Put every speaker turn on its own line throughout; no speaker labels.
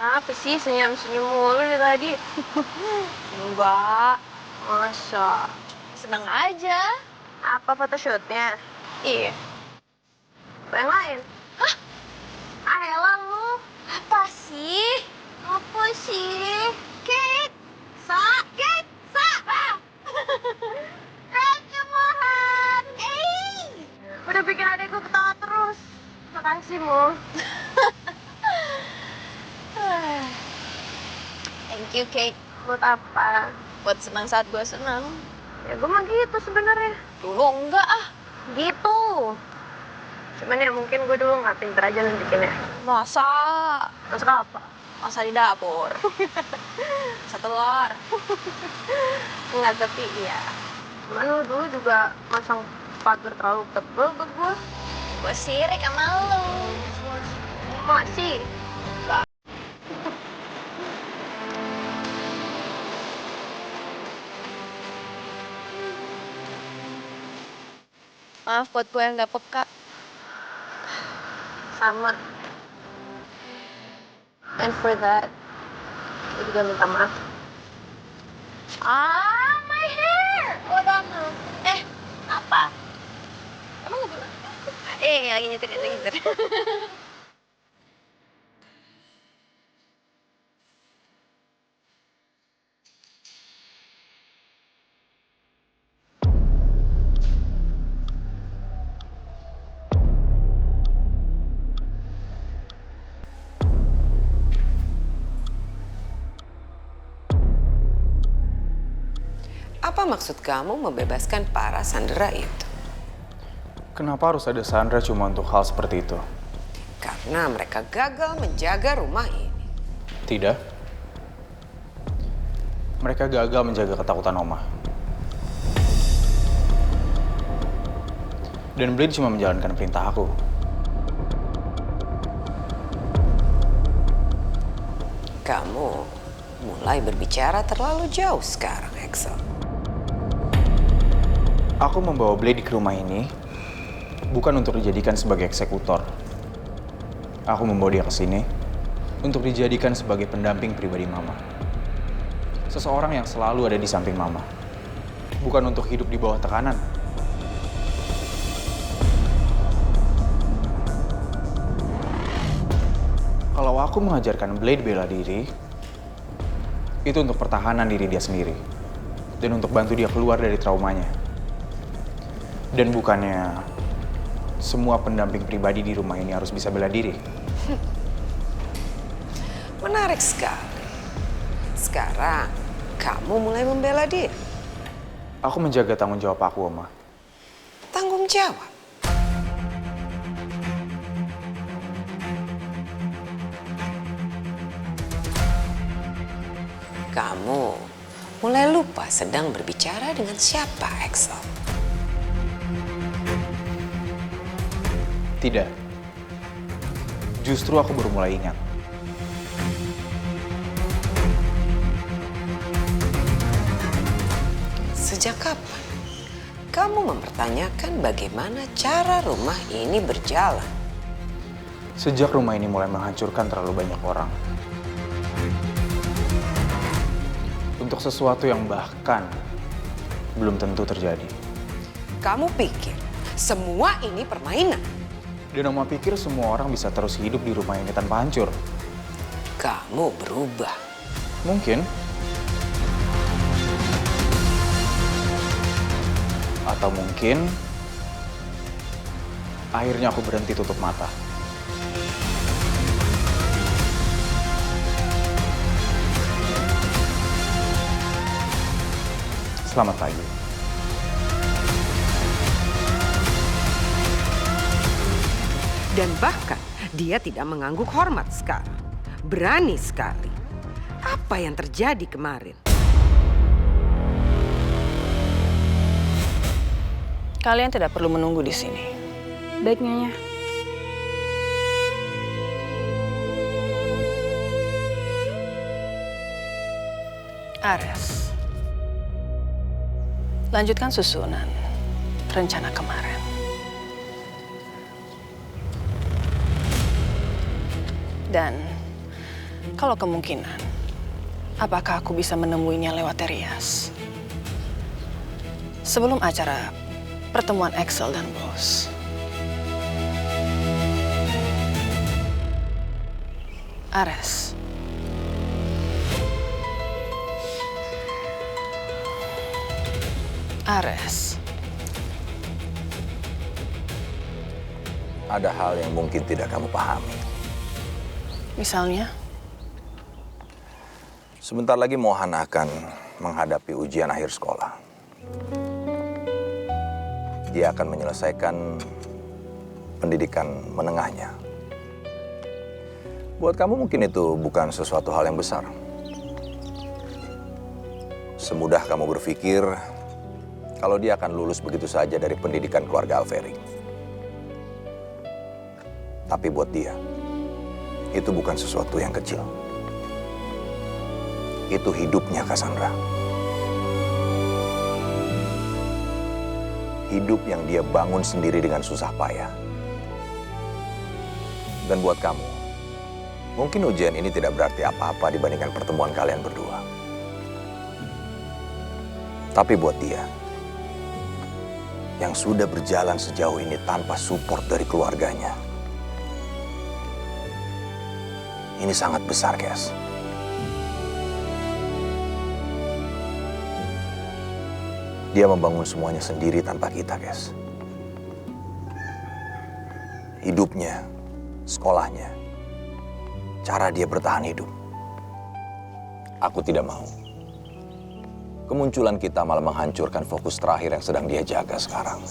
Apa sih senyum-senyum mulu dari tadi?
Enggak,
Masa?
seneng aja.
Apa photoshootnya?
Iya.
Yang lain?
Hah?
Ayolah lu.
Apa sih?
Apa sih?
Kate.
Kate! Kecemohan! Udah bikin adekku ketawa terus. Makasih, Mo.
Thank you, Kate.
Buat apa?
Buat senang saat gue senang.
Ya gue mah gitu sebenarnya.
Dulu enggak ah.
Gitu. Cuman ya mungkin gue dulu nggak pinter aja nunjukinnya.
Masa?
Masuk apa?
Masa di dapur? Masa telur?
Enggak, tapi iya. Cuman lu dulu juga masang pagar terlalu tebel buat gue.
Gue sirik sama lu.
Masih.
Maaf buat gue yang gak peka.
Sama. And for that, gue juga minta maaf.
My hair! Hold on. Apa? Emang gak boleh? Lagi nyetir.
Apa maksud kamu membebaskan para sandera itu?
Kenapa harus ada Sandra cuma untuk hal seperti itu?
Karena mereka gagal menjaga rumah ini.
Tidak. Mereka gagal menjaga ketakutan Oma. Dan Blade cuma menjalankan perintah aku.
Kamu mulai berbicara terlalu jauh sekarang, Axel.
Aku membawa Blade ke rumah ini bukan untuk dijadikan sebagai eksekutor. Aku membawa dia ke sini untuk dijadikan sebagai pendamping pribadi Mama. Seseorang yang selalu ada di samping Mama. Bukan untuk hidup di bawah tekanan. Kalau aku mengajarkan Blade bela diri, itu untuk pertahanan diri dia sendiri. Dan untuk bantu dia keluar dari traumanya. Dan bukannya semua pendamping pribadi di rumah ini harus bisa bela diri.
Menarik sekali. Sekarang, kamu mulai membela diri.
Aku menjaga tanggung jawab aku, Oma.
Tanggung jawab. Kamu mulai lupa sedang berbicara dengan siapa, Axel.
Tidak. Justru aku baru mulai ingat.
Sejak kapan kamu mempertanyakan bagaimana cara rumah ini berjalan?
Sejak rumah ini mulai menghancurkan terlalu banyak orang. Untuk sesuatu yang bahkan belum tentu terjadi.
Kamu pikir semua ini permainan?
Dan Oma pikir semua orang bisa terus hidup di rumah ini tanpa hancur.
Kamu berubah.
Mungkin. Atau mungkin akhirnya aku berhenti tutup mata. Selamat pagi.
Dan bahkan dia tidak mengangguk hormat sekarang. Berani sekali. Apa yang terjadi kemarin?
Kalian tidak perlu menunggu di sini. Baik, Nyonya. Ares, lanjutkan susunan rencana kemarin. Dan Kalau kemungkinan, apakah aku bisa menemuinya lewat Terias? Sebelum acara pertemuan Axel dan Bos. Ares. Ares.
Ada hal yang mungkin tidak kamu pahami.
Misalnya?
Sebentar lagi Mohan akan menghadapi ujian akhir sekolah. Dia akan menyelesaikan pendidikan menengahnya. Buat kamu mungkin itu bukan sesuatu hal yang besar. Semudah kamu berpikir kalau dia akan lulus begitu saja dari pendidikan keluarga Alveri. Tapi buat dia, itu bukan sesuatu yang kecil. Itu hidupnya Cassandra. Hidup yang dia bangun sendiri dengan susah payah. Dan buat kamu, mungkin ujian ini tidak berarti apa-apa dibandingkan pertemuan kalian berdua. Tapi buat dia, yang sudah berjalan sejauh ini tanpa support dari keluarganya, ini sangat besar, Kes. Dia membangun semuanya sendiri tanpa kita, Kes. Hidupnya, sekolahnya, cara dia bertahan hidup. Aku tidak mau. Kemunculan kita malah menghancurkan fokus terakhir yang sedang dia jaga sekarang.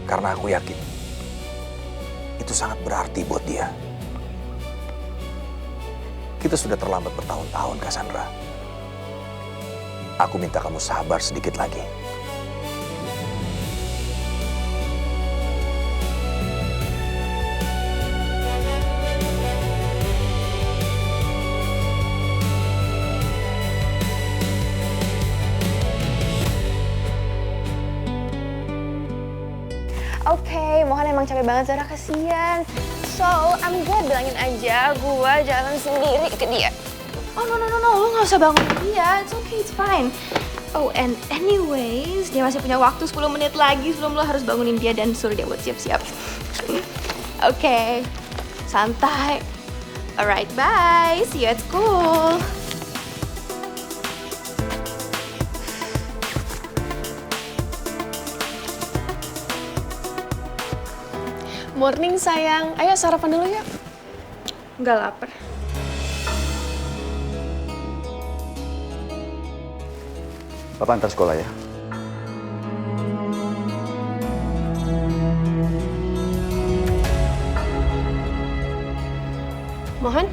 Karena aku yakin, itu sangat berarti buat dia. Kita sudah terlambat bertahun-tahun, Cassandra. Aku minta kamu sabar sedikit lagi.
Oke, Mohan emang capek banget, Zara, kasihan. So, gue bilangin aja, gue jalan sendiri ke dia. Oh, no, lo gak usah bangunin dia. It's okay, it's fine. Oh, and anyways, dia masih punya waktu 10 menit lagi sebelum lo harus bangunin dia dan suruh dia buat siap-siap. Oke, santai. Alright, bye. See you at school.
Morning sayang, ayo sarapan dulu yuk.
Nggak lapar.
Papa antar sekolah ya.
Mohan?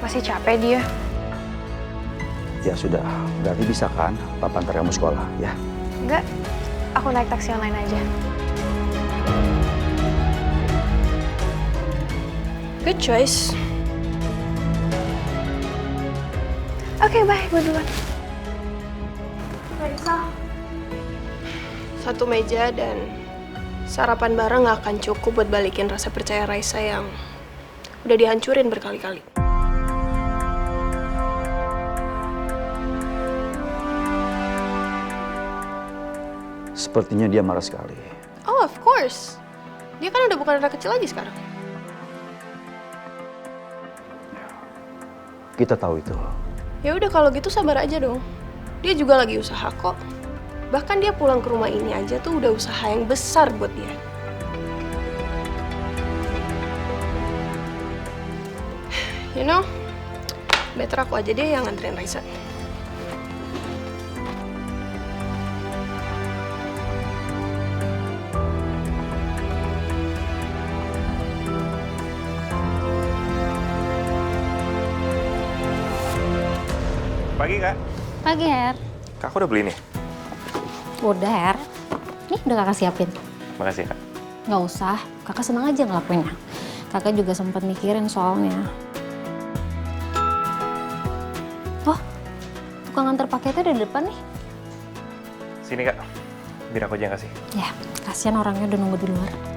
Masih capek dia?
Ya sudah, berarti bisa kan Papa antar kamu sekolah, ya?
Enggak, aku naik taksi online aja.
Good choice.
Oke, bye. Gue duluan.
Satu meja dan sarapan bareng gak akan cukup buat balikin rasa percaya Raisa yang udah dihancurin berkali-kali.
Sepertinya dia marah sekali.
Oh, of course. Dia kan udah bukan anak kecil lagi sekarang.
Kita tahu itu.
Ya udah kalau gitu sabar aja dong. Dia juga lagi usaha kok. Bahkan dia pulang ke rumah ini aja tuh udah usaha yang besar buat dia. You know, better aku aja deh yang nganterin Raisa.
Pagi, Kak.
Pagi, Her.
Kakak udah beli nih?
Udah, Her. Nih, udah kakak siapin.
Makasih, Kak.
Nggak usah, kakak senang aja ngelakuinnya. Kakak juga sempat mikirin soalnya. Oh, tukang antar paketnya di depan nih.
Sini, Kak. Biar aku aja yang kasih.
Ya, kasihan orangnya udah nunggu di luar.